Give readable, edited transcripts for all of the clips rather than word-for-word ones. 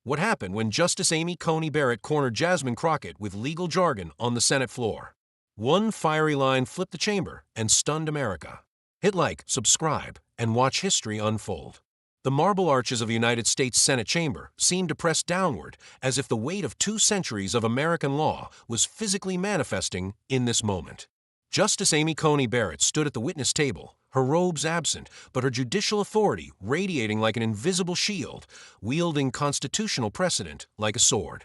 What happened when Justice Amy Coney Barrett cornered Jasmine Crockett with legal jargon on the Senate floor? One fiery line flipped the chamber and stunned America. Hit like, subscribe, and watch history unfold. The marble arches of the United States Senate chamber seemed to press downward as if the weight of 2 centuries of American law was physically manifesting in this moment. Justice Amy Coney Barrett stood at the witness table, her robes absent, but her judicial authority radiating like an invisible shield, wielding constitutional precedent like a sword.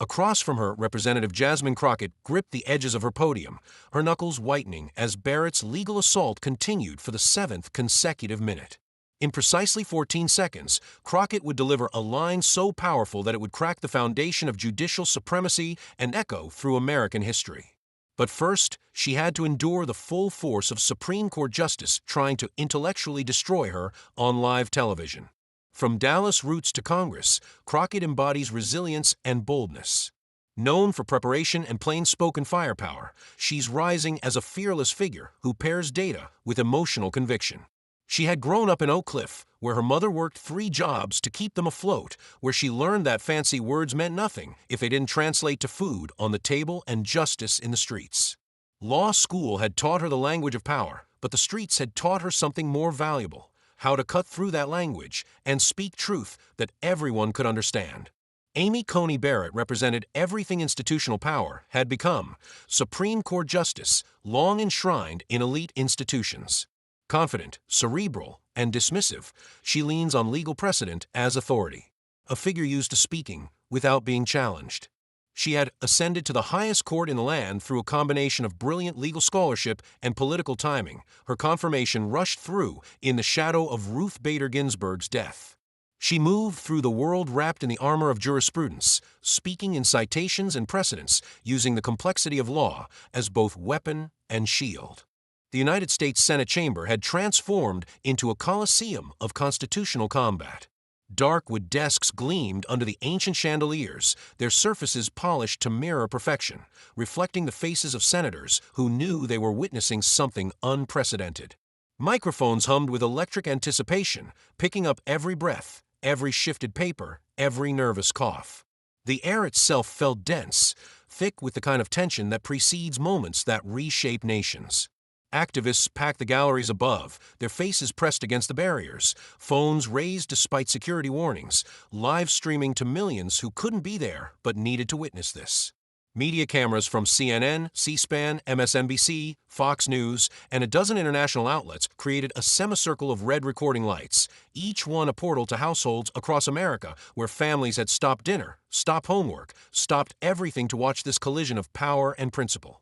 Across from her, Representative Jasmine Crockett gripped the edges of her podium, her knuckles whitening as Barrett's legal assault continued for the 7th consecutive minute. In precisely 14 seconds, Crockett would deliver a line so powerful that it would crack the foundation of judicial supremacy and echo through American history. But first, she had to endure the full force of Supreme Court justice trying to intellectually destroy her on live television. From Dallas roots to Congress, Crockett embodies resilience and boldness. Known for preparation and plain-spoken firepower, she's rising as a fearless figure who pairs data with emotional conviction. She had grown up in Oak Cliff, where her mother worked 3 jobs to keep them afloat, where she learned that fancy words meant nothing if they didn't translate to food on the table and justice in the streets. Law school had taught her the language of power, but the streets had taught her something more valuable: how to cut through that language and speak truth that everyone could understand. Amy Coney Barrett represented everything institutional power had become: Supreme Court justice, long enshrined in elite institutions. Confident, cerebral, and dismissive, she leans on legal precedent as authority, a figure used to speaking without being challenged. She had ascended to the highest court in the land through a combination of brilliant legal scholarship and political timing. Her confirmation rushed through in the shadow of Ruth Bader Ginsburg's death. She moved through the world wrapped in the armor of jurisprudence, speaking in citations and precedents, using the complexity of law as both weapon and shield. The United States Senate chamber had transformed into a coliseum of constitutional combat. Dark wood desks gleamed under the ancient chandeliers, their surfaces polished to mirror perfection, reflecting the faces of senators who knew they were witnessing something unprecedented. Microphones hummed with electric anticipation, picking up every breath, every shifted paper, every nervous cough. The air itself felt dense, thick with the kind of tension that precedes moments that reshape nations. Activists packed the galleries above, their faces pressed against the barriers, phones raised despite security warnings, live streaming to millions who couldn't be there but needed to witness this. Media cameras from CNN, C-SPAN, MSNBC, Fox News, and a dozen international outlets created a semicircle of red recording lights, each one a portal to households across America where families had stopped dinner, stopped homework, stopped everything to watch this collision of power and principle.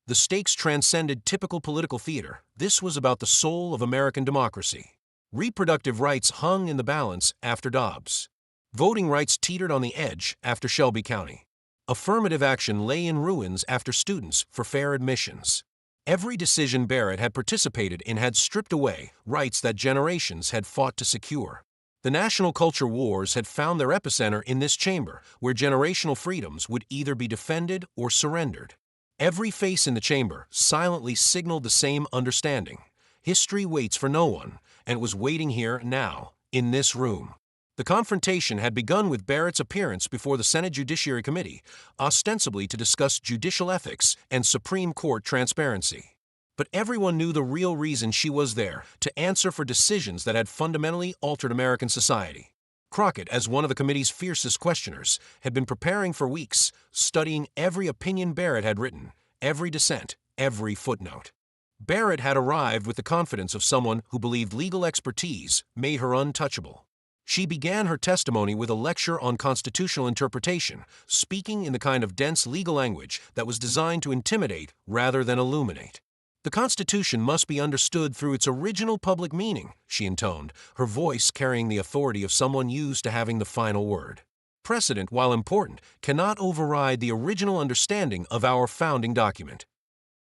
The stakes transcended typical political theater. This was about the soul of American democracy. Reproductive rights hung in the balance after Dobbs. Voting rights teetered on the edge after Shelby County. Affirmative action lay in ruins after students for fair admissions. Every decision Barrett had participated in had stripped away rights that generations had fought to secure. The national culture wars had found their epicenter in this chamber, where generational freedoms would either be defended or surrendered. Every face in the chamber silently signaled the same understanding. History waits for no one, and it was waiting here now, in this room. The confrontation had begun with Barrett's appearance before the Senate Judiciary Committee, ostensibly to discuss judicial ethics and Supreme Court transparency. But everyone knew the real reason she was there: to answer for decisions that had fundamentally altered American society. Crockett, as one of the committee's fiercest questioners, had been preparing for weeks, studying every opinion Barrett had written, every dissent, every footnote. Barrett had arrived with the confidence of someone who believed legal expertise made her untouchable. She began her testimony with a lecture on constitutional interpretation, speaking in the kind of dense legal language that was designed to intimidate rather than illuminate. The Constitution must be understood through its original public meaning, she intoned, her voice carrying the authority of someone used to having the final word. Precedent, while important, cannot override the original understanding of our founding document.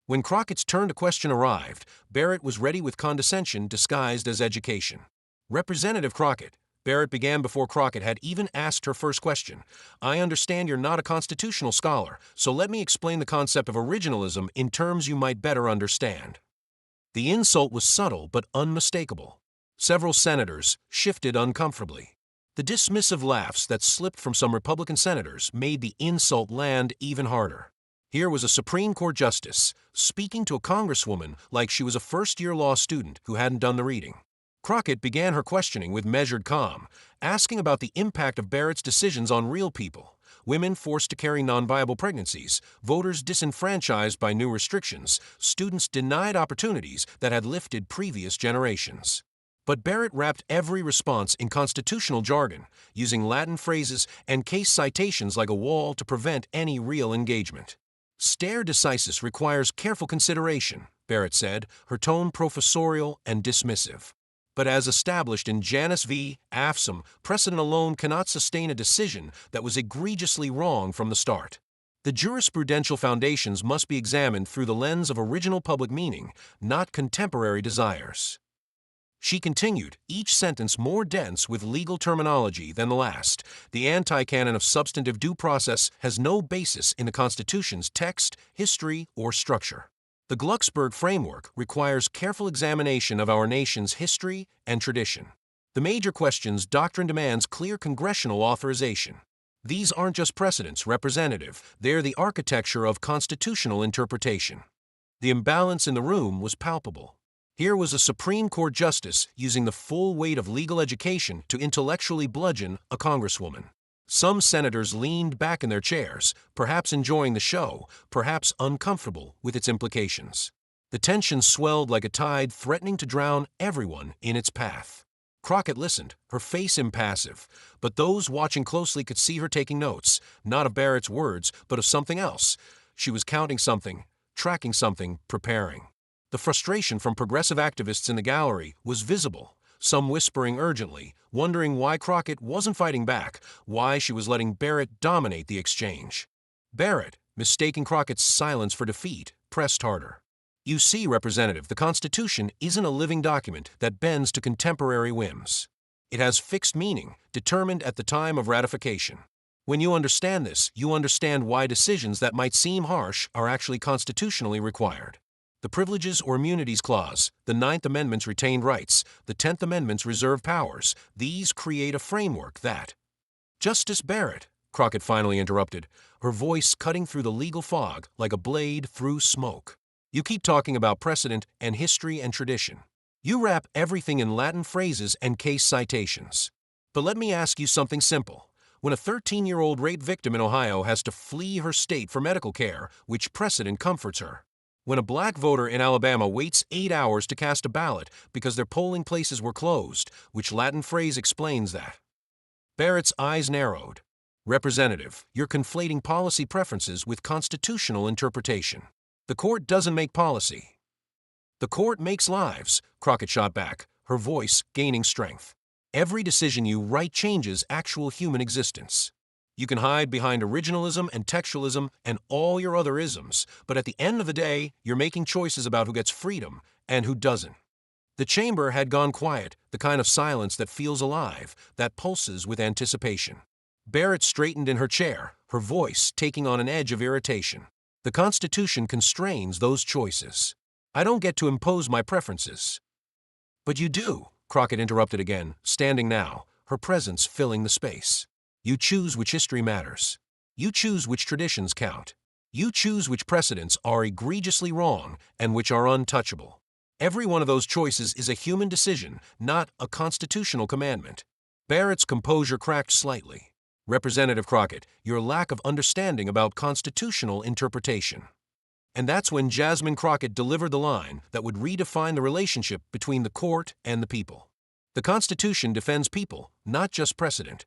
When Crockett's turn to question arrived, Barrett was ready with condescension disguised as education. Representative Crockett, Barrett began before Crockett had even asked her first question. I understand you're not a constitutional scholar, so let me explain the concept of originalism in terms you might better understand. The insult was subtle but unmistakable. Several senators shifted uncomfortably. The dismissive laughs that slipped from some Republican senators made the insult land even harder. Here was a Supreme Court justice speaking to a congresswoman like she was a first-year law student who hadn't done the reading. Crockett began her questioning with measured calm, asking about the impact of Barrett's decisions on real people: women forced to carry non-viable pregnancies, voters disenfranchised by new restrictions, students denied opportunities that had lifted previous generations. But Barrett wrapped every response in constitutional jargon, using Latin phrases and case citations like a wall to prevent any real engagement. Stare decisis requires careful consideration, Barrett said, her tone professorial and dismissive. But as established in Janus v. Afsam, precedent alone cannot sustain a decision that was egregiously wrong from the start. The jurisprudential foundations must be examined through the lens of original public meaning, not contemporary desires. She continued, each sentence more dense with legal terminology than the last. The anti-canon of substantive due process has no basis in the Constitution's text, history, or structure. The Glucksberg framework requires careful examination of our nation's history and tradition. The major questions doctrine demands clear congressional authorization. These aren't just precedents, Representative. They're the architecture of constitutional interpretation. The imbalance in the room was palpable. Here was a Supreme Court justice using the full weight of legal education to intellectually bludgeon a congresswoman. Some senators leaned back in their chairs, perhaps enjoying the show, perhaps uncomfortable with its implications. The tension swelled like a tide, threatening to drown everyone in its path. Crockett listened, her face impassive, but those watching closely could see her taking notes, not of Barrett's words, but of something else. She was counting something, tracking something, preparing. The frustration from progressive activists in the gallery was visible, some whispering urgently, wondering why Crockett wasn't fighting back, why she was letting Barrett dominate the exchange. Barrett, mistaking Crockett's silence for defeat, pressed harder. You see, Representative, the Constitution isn't a living document that bends to contemporary whims. It has fixed meaning, determined at the time of ratification. When you understand this, you understand why decisions that might seem harsh are actually constitutionally required. The Privileges or Immunities Clause, the Ninth Amendment's retained rights, the 10th Amendment's reserved powers, these create a framework that— Justice Barrett, Crockett finally interrupted, her voice cutting through the legal fog like a blade through smoke. You keep talking about precedent and history and tradition. You wrap everything in Latin phrases and case citations. But let me ask you something simple. When a 13-year-old rape victim in Ohio has to flee her state for medical care, which precedent comforts her? When a black voter in Alabama waits 8 hours to cast a ballot because their polling places were closed, which Latin phrase explains that? Barrett's eyes narrowed. Representative, you're conflating policy preferences with constitutional interpretation. The court doesn't make policy. The court makes lives, Crockett shot back, her voice gaining strength. Every decision you write changes actual human existence. You can hide behind originalism and textualism and all your other isms, but at the end of the day, you're making choices about who gets freedom and who doesn't. The chamber had gone quiet, the kind of silence that feels alive, that pulses with anticipation. Barrett straightened in her chair, her voice taking on an edge of irritation. The Constitution constrains those choices. I don't get to impose my preferences. But you do, Crockett interrupted again, standing now, her presence filling the space. You choose which history matters. You choose which traditions count. You choose which precedents are egregiously wrong and which are untouchable. Every one of those choices is a human decision, not a constitutional commandment. Barrett's composure cracked slightly. Representative Crockett, your lack of understanding about constitutional interpretation. And that's when Jasmine Crockett delivered the line that would redefine the relationship between the court and the people. The Constitution defends people, not just precedent.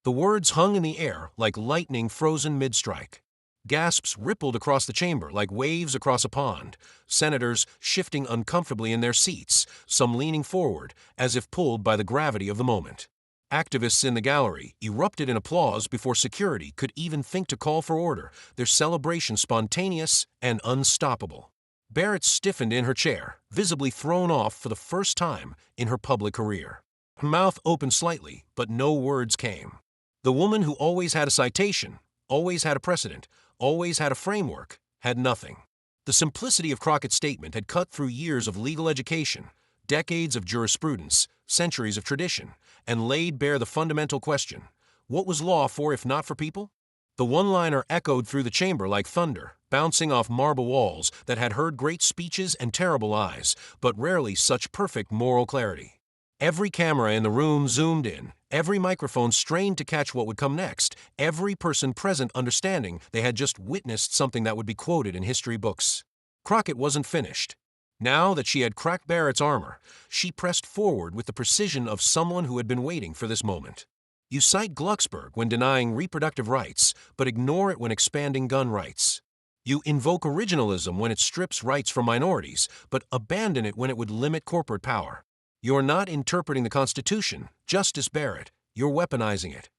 The words hung in the air like lightning frozen mid-strike. Gasps rippled across the chamber like waves across a pond, senators shifting uncomfortably in their seats, some leaning forward as if pulled by the gravity of the moment. Activists in the gallery erupted in applause before security could even think to call for order, their celebration spontaneous and unstoppable. Barrett stiffened in her chair, visibly thrown off for the first time in her public career. Her mouth opened slightly, but no words came. The woman who always had a citation, always had a precedent, always had a framework, had nothing. The simplicity of Crockett's statement had cut through years of legal education, decades of jurisprudence, centuries of tradition, and laid bare the fundamental question: what was law for if not for people? The one-liner echoed through the chamber like thunder, bouncing off marble walls that had heard great speeches and terrible lies, but rarely such perfect moral clarity. Every camera in the room zoomed in, every microphone strained to catch what would come next, every person present understanding they had just witnessed something that would be quoted in history books. Crockett wasn't finished. Now that she had cracked Barrett's armor, she pressed forward with the precision of someone who had been waiting for this moment. You cite Glucksberg when denying reproductive rights, but ignore it when expanding gun rights. You invoke originalism when it strips rights from minorities, but abandon it when it would limit corporate power. You're not interpreting the Constitution, Justice Barrett. You're weaponizing it.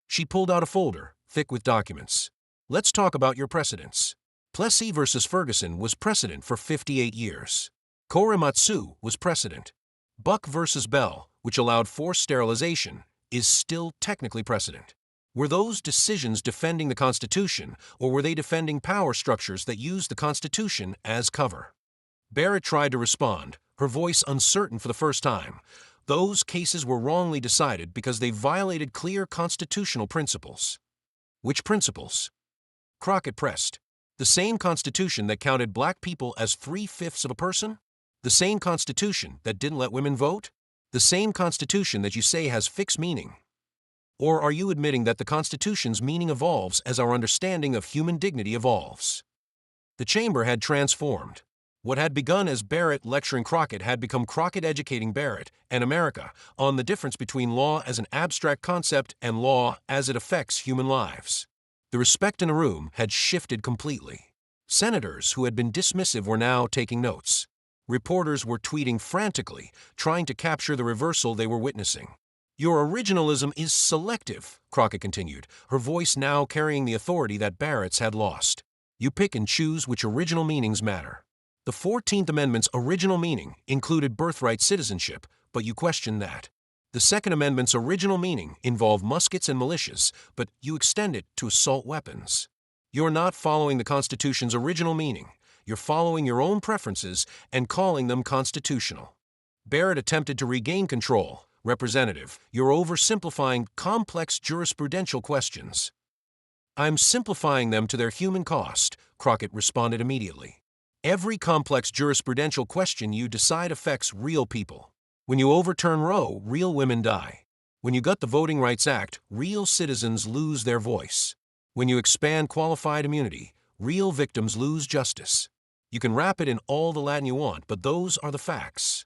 She pulled out a folder, thick with documents. Let's talk about your precedents. Plessy versus Ferguson was precedent for 58 years. Korematsu was precedent. Buck versus Bell, which allowed forced sterilization, is still technically precedent. Were those decisions defending the Constitution, or were they defending power structures that used the Constitution as cover? Barrett tried to respond, her voice uncertain for the first time. Those cases were wrongly decided because they violated clear constitutional principles. Which principles? Crockett pressed. The same Constitution that counted black people as 3/5 of a person? The same Constitution that didn't let women vote? The same Constitution that you say has fixed meaning? Or are you admitting that the Constitution's meaning evolves as our understanding of human dignity evolves? The chamber had transformed. What had begun as Barrett lecturing Crockett had become Crockett educating Barrett and America on the difference between law as an abstract concept and law as it affects human lives. The respect in the room had shifted completely. Senators who had been dismissive were now taking notes. Reporters were tweeting frantically, trying to capture the reversal they were witnessing. Your originalism is selective, Crockett continued, her voice now carrying the authority that Barrett's had lost. You pick and choose which original meanings matter. The 14th Amendment's original meaning included birthright citizenship, but you question that. The Second Amendment's original meaning involved muskets and militias, but you extend it to assault weapons. You're not following the Constitution's original meaning. You're following your own preferences and calling them constitutional. Barrett attempted to regain control. Representative, you're oversimplifying complex jurisprudential questions. I'm simplifying them to their human cost, Crockett responded immediately. Every complex jurisprudential question you decide affects real people. When you overturn Roe, real women die. When you gut the Voting Rights Act, real citizens lose their voice. When you expand qualified immunity, real victims lose justice. You can wrap it in all the Latin you want, but those are the facts.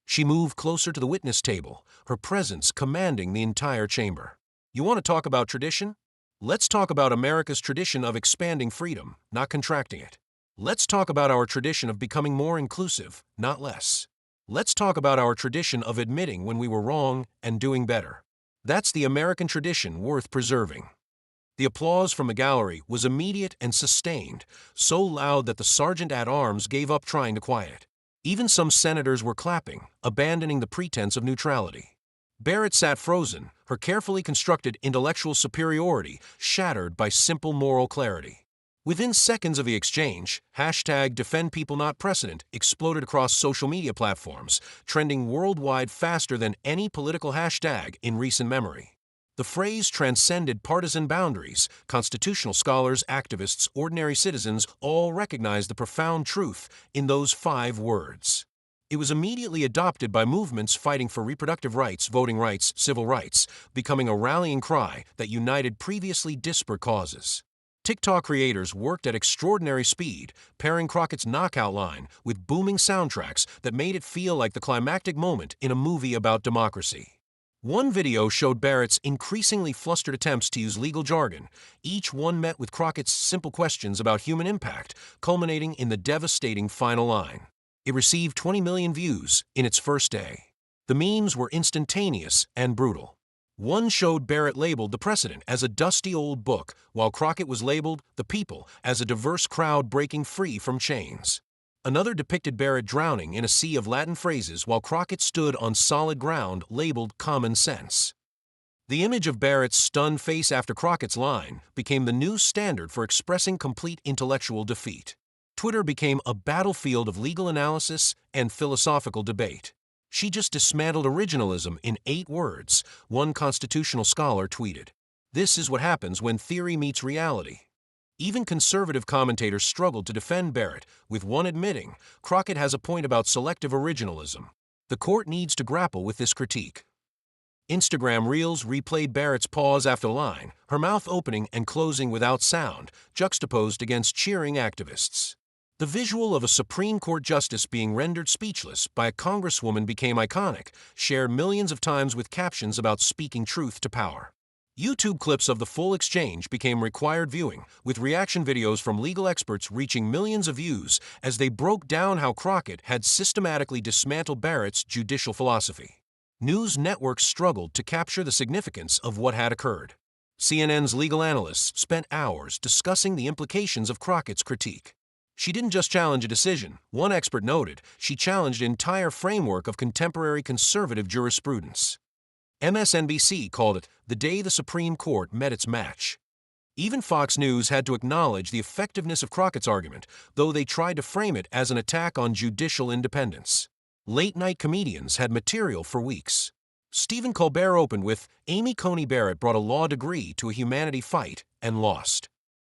She moved closer to the witness table, her presence commanding the entire chamber. You want to talk about tradition? Let's talk about America's tradition of expanding freedom, not contracting it. Let's talk about our tradition of becoming more inclusive, not less. Let's talk about our tradition of admitting when we were wrong and doing better. That's the American tradition worth preserving. The applause from the gallery was immediate and sustained, so loud that the sergeant-at-arms gave up trying to quiet it. Even some senators were clapping, abandoning the pretense of neutrality. Barrett sat frozen, her carefully constructed intellectual superiority shattered by simple moral clarity. Within seconds of the exchange, #DefendPeopleNotPrecedent exploded across social media platforms, trending worldwide faster than any political hashtag in recent memory. The phrase transcended partisan boundaries. Constitutional scholars, activists, ordinary citizens all recognized the profound truth in those 5 words. It was immediately adopted by movements fighting for reproductive rights, voting rights, civil rights, becoming a rallying cry that united previously disparate causes. TikTok creators worked at extraordinary speed, pairing Crockett's knockout line with booming soundtracks that made it feel like the climactic moment in a movie about democracy. One video showed Barrett's increasingly flustered attempts to use legal jargon, each one met with Crockett's simple questions about human impact, culminating in the devastating final line. It received 20 million views in its first day. The memes were instantaneous and brutal. One showed Barrett labeled the precedent as a dusty old book, while Crockett was labeled the people as a diverse crowd breaking free from chains. Another depicted Barrett drowning in a sea of Latin phrases while Crockett stood on solid ground labeled common sense. The image of Barrett's stunned face after Crockett's line became the new standard for expressing complete intellectual defeat. Twitter became a battlefield of legal analysis and philosophical debate. She just dismantled originalism in 8 words, one constitutional scholar tweeted. This is what happens when theory meets reality. Even conservative commentators struggled to defend Barrett, with one admitting Crockett has a point about selective originalism. The court needs to grapple with this critique. Instagram Reels replayed Barrett's pause after the line, her mouth opening and closing without sound, juxtaposed against cheering activists. The visual of a Supreme Court justice being rendered speechless by a congresswoman became iconic, shared millions of times with captions about speaking truth to power. YouTube clips of the full exchange became required viewing, with reaction videos from legal experts reaching millions of views as they broke down how Crockett had systematically dismantled Barrett's judicial philosophy. News networks struggled to capture the significance of what had occurred. CNN's legal analysts spent hours discussing the implications of Crockett's critique. She didn't just challenge a decision, one expert noted, she challenged an entire framework of contemporary conservative jurisprudence. MSNBC called it the day the Supreme Court met its match. Even Fox News had to acknowledge the effectiveness of Crockett's argument, though they tried to frame it as an attack on judicial independence. Late-night comedians had material for weeks. Stephen Colbert opened with, Amy Coney Barrett brought a law degree to a humanity fight and lost.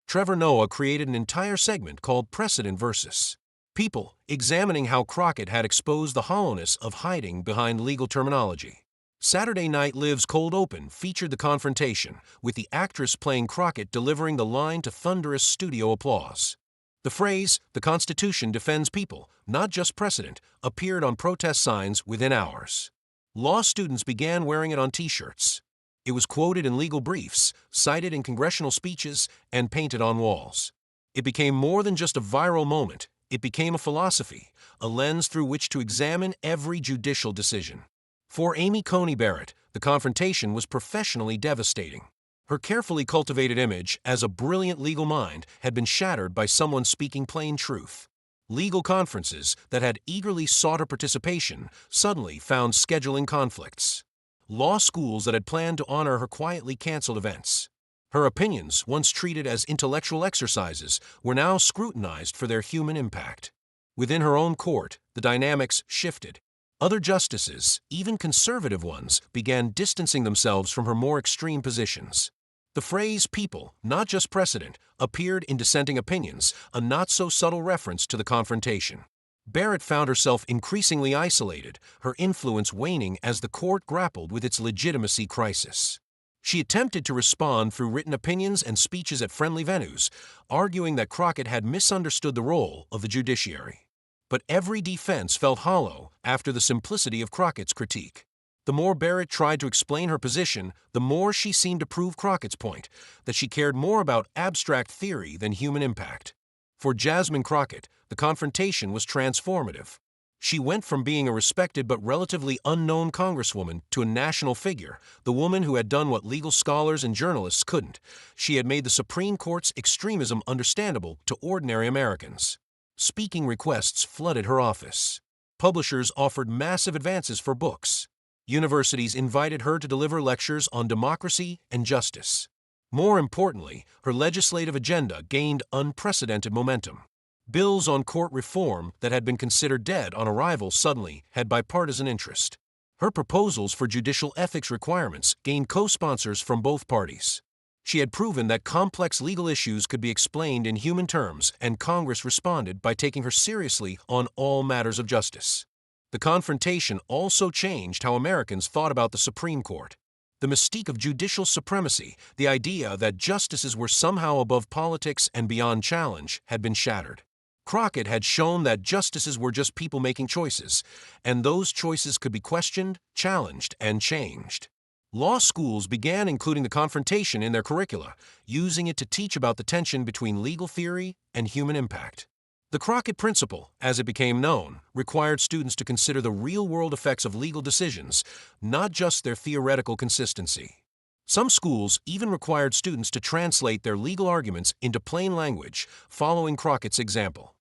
Trevor Noah created an entire segment called Precedent Versus People, examining how Crockett had exposed the hollowness of hiding behind legal terminology. Saturday Night Live's Cold Open featured the confrontation, with the actress playing Crockett delivering the line to thunderous studio applause. The phrase, "The Constitution defends people, not just precedent," appeared on protest signs within hours. Law students began wearing it on T-shirts. It was quoted in legal briefs, cited in congressional speeches, and painted on walls. It became more than just a viral moment. It became a philosophy, a lens through which to examine every judicial decision. For Amy Coney Barrett, the confrontation was professionally devastating. Her carefully cultivated image as a brilliant legal mind had been shattered by someone speaking plain truth. Legal conferences that had eagerly sought her participation suddenly found scheduling conflicts. Law schools that had planned to honor her quietly canceled events. Her opinions, once treated as intellectual exercises, were now scrutinized for their human impact. Within her own court, the dynamics shifted. Other justices, even conservative ones, began distancing themselves from her more extreme positions. The phrase people, not just precedent, appeared in dissenting opinions, a not-so-subtle reference to the confrontation. Barrett found herself increasingly isolated, her influence waning as the court grappled with its legitimacy crisis. She attempted to respond through written opinions and speeches at friendly venues, arguing that Crockett had misunderstood the role of the judiciary. But every defense felt hollow after the simplicity of Crockett's critique. The more Barrett tried to explain her position, the more she seemed to prove Crockett's point, that she cared more about abstract theory than human impact. For Jasmine Crockett, the confrontation was transformative. She went from being a respected but relatively unknown congresswoman to a national figure, the woman who had done what legal scholars and journalists couldn't. She had made the Supreme Court's extremism understandable to ordinary Americans. Speaking requests flooded her office. Publishers offered massive advances for books. Universities invited her to deliver lectures on democracy and justice. More importantly, her legislative agenda gained unprecedented momentum. Bills on court reform that had been considered dead on arrival suddenly had bipartisan interest. Her proposals for judicial ethics requirements gained co-sponsors from both parties. She had proven that complex legal issues could be explained in human terms, and Congress responded by taking her seriously on all matters of justice. The confrontation also changed how Americans thought about the Supreme Court. The mystique of judicial supremacy, the idea that justices were somehow above politics and beyond challenge, had been shattered. Crockett had shown that justices were just people making choices, and those choices could be questioned, challenged, and changed. Law schools began including the confrontation in their curricula, using it to teach about the tension between legal theory and human impact. The Crockett Principle, as it became known, required students to consider the real-world effects of legal decisions, not just their theoretical consistency. Some schools even required students to translate their legal arguments into plain language, following Crockett's example.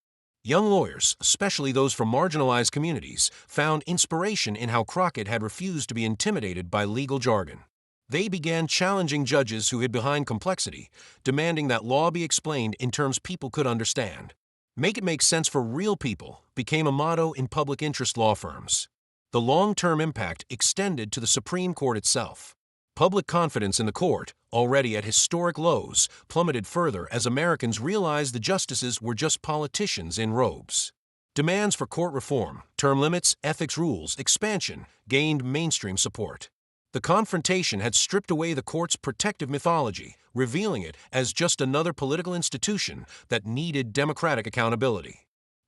Young lawyers, especially those from marginalized communities, found inspiration in how Crockett had refused to be intimidated by legal jargon. They began challenging judges who hid behind complexity, demanding that law be explained in terms people could understand. Make it make sense for real people became a motto in public interest law firms. The long-term impact extended to the Supreme Court itself. Public confidence in the court, already at historic lows, plummeted further as Americans realized the justices were just politicians in robes. Demands for court reform, term limits, ethics rules, expansion gained mainstream support. The confrontation had stripped away the court's protective mythology, revealing it as just another political institution that needed democratic accountability.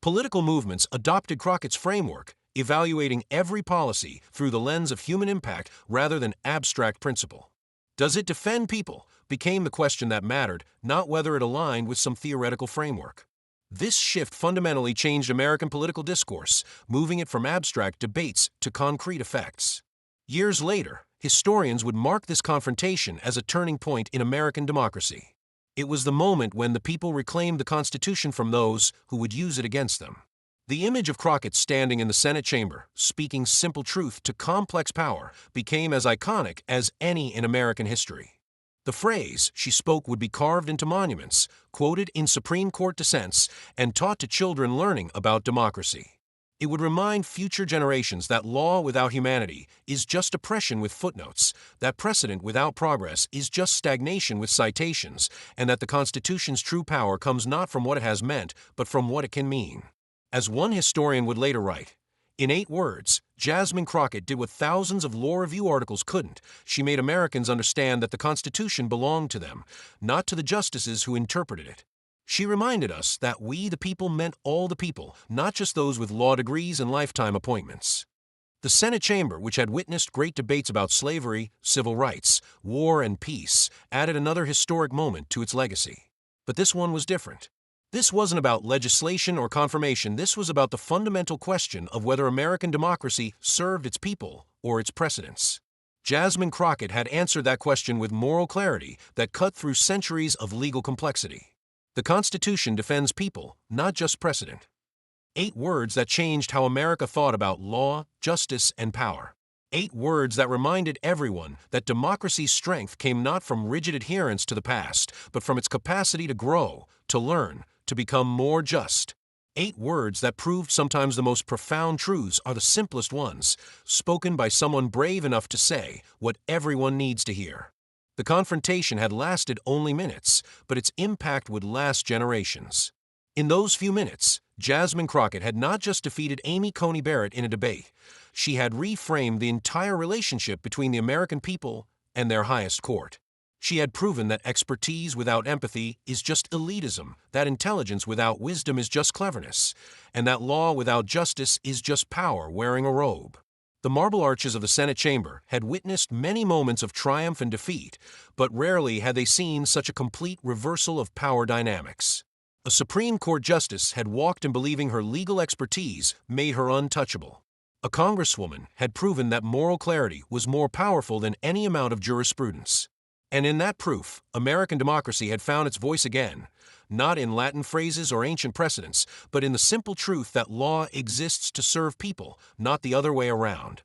Political movements adopted Crockett's framework, evaluating every policy through the lens of human impact rather than abstract principle. Does it defend people? Became the question that mattered, not whether it aligned with some theoretical framework. This shift fundamentally changed American political discourse, moving it from abstract debates to concrete effects. Years later, historians would mark this confrontation as a turning point in American democracy. It was the moment when the people reclaimed the Constitution from those who would use it against them. The image of Crockett standing in the Senate chamber, speaking simple truth to complex power, became as iconic as any in American history. The phrase she spoke would be carved into monuments, quoted in Supreme Court dissents, and taught to children learning about democracy. It would remind future generations that law without humanity is just oppression with footnotes, that precedent without progress is just stagnation with citations, and that the Constitution's true power comes not from what it has meant, but from what it can mean. As one historian would later write, in 8 words, Jasmine Crockett did what thousands of law review articles couldn't. She made Americans understand that the Constitution belonged to them, not to the justices who interpreted it. She reminded us that we, the people, meant all the people, not just those with law degrees and lifetime appointments. The Senate chamber, which had witnessed great debates about slavery, civil rights, war, and peace, added another historic moment to its legacy. But this one was different. This wasn't about legislation or confirmation. This was about the fundamental question of whether American democracy served its people or its precedents. Jasmine Crockett had answered that question with moral clarity that cut through centuries of legal complexity. The Constitution defends people, not just precedent. 8 words that changed how America thought about law, justice, and power. 8 words that reminded everyone that democracy's strength came not from rigid adherence to the past, but from its capacity to grow, to learn, to become more just. 8 words that proved sometimes the most profound truths are the simplest ones, spoken by someone brave enough to say what everyone needs to hear. The confrontation had lasted only minutes, but its impact would last generations. In those few minutes, Jasmine Crockett had not just defeated Amy Coney Barrett in a debate. She had reframed the entire relationship between the American people and their highest court. She had proven that expertise without empathy is just elitism, that intelligence without wisdom is just cleverness, and that law without justice is just power wearing a robe. The marble arches of the Senate chamber had witnessed many moments of triumph and defeat, but rarely had they seen such a complete reversal of power dynamics. A Supreme Court justice had walked in believing her legal expertise made her untouchable. A congresswoman had proven that moral clarity was more powerful than any amount of jurisprudence. And in that proof, American democracy had found its voice again, not in Latin phrases or ancient precedents, but in the simple truth that law exists to serve people, not the other way around.